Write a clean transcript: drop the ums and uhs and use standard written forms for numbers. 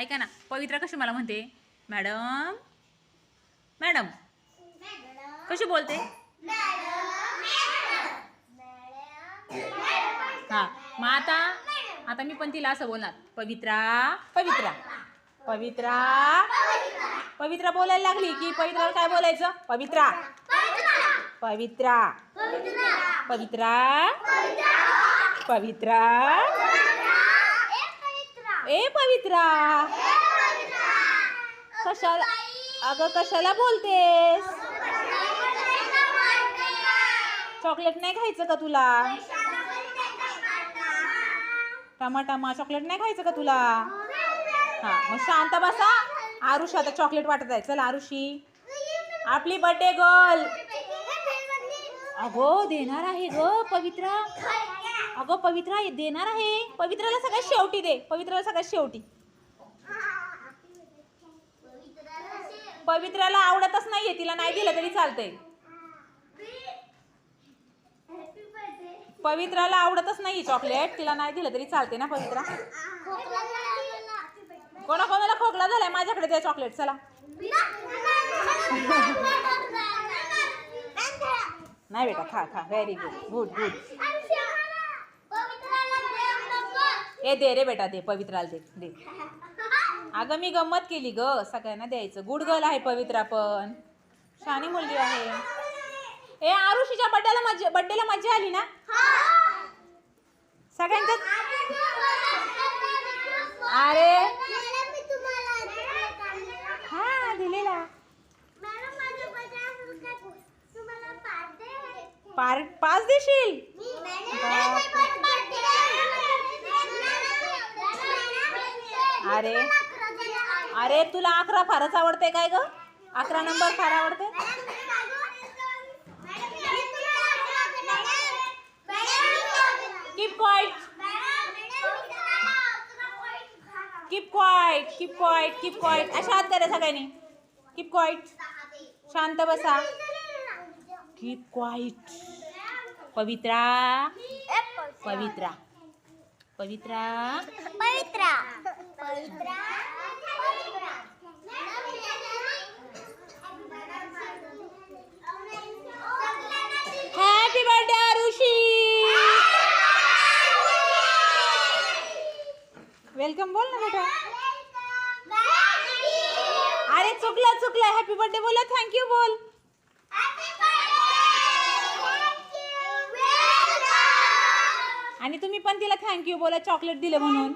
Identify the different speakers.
Speaker 1: ऐका ना, पवित्रा कशी मला म्हणते, मॅडम मॅडम कशी बोलते? हां, मग आता मी पण तिला असं बोलणार, पवित्रा पवित्रा पवित्रा पवित्रा बोलायला लागली की पवित्राला काय बोलायचं? पवित्रा पवित्रा पवित्रा पवित्रा ए पवित्रा कशाला, अगं कशाला बोलतेस? चॉकलेट नाही खायचं का तुला? टमाटा चॉकलेट नाही खायचं का तुला? हां, मग शांत बसा. आरुषी आता चॉकलेट वाटत आहे. चल आरुषी, आपली बर्थडे गर्ल. अगो देणार आहे ग पवित्रा. अगं पवित्रा देणार आहे. पवित्राला सगळ्यात शेवटी दे. पवित्राला सगळ्यात शेवटी. पवित्राला आवडतच नाहीये, तिला नाही दिलं तरी चालतंय. पवित्राला आवडतच नाही चॉकलेट, तिला नाही दिलं तरी चालते ना पवित्रा? कोणाकोणाला खोकला झालाय माझ्याकडे द्या चॉकलेट. चला नाही बेटा, खा खा. Very good, good good. ए दे रे बेटा, दे पवित्राला, दे दे. अगं मी गंमत केली ग, सगळ्यांना द्यायचं. गुड गर्ल आहे पवित्रा, पण शानी मुलगी आहे. ए आरुषीच्या बर्थडेला मजा आली ना सगळ्यांच्यात? अरे हा दिलेला. पाच देशील? अरे अरे तुला 11 फारच आवडते काय ग? 11 नंबर फार आवडते? Keep quiet. Keep quiet. Keep quiet. Keep quiet. अशा हात करा सगळ्यांनी. Keep quiet. शांत बसा. Keep quiet. Pavitra Pavitra Pavitra
Speaker 2: Pavitra Pavitra.
Speaker 1: Happy birthday Arushi. Welcome बोल ना बेटा. अरे चुकलं. हॅपी बर्थडे बोला, थँक्यू बोल. आणि तुम्ही पण तिला थँक्यू बोला, चॉकलेट दिलं म्हणून.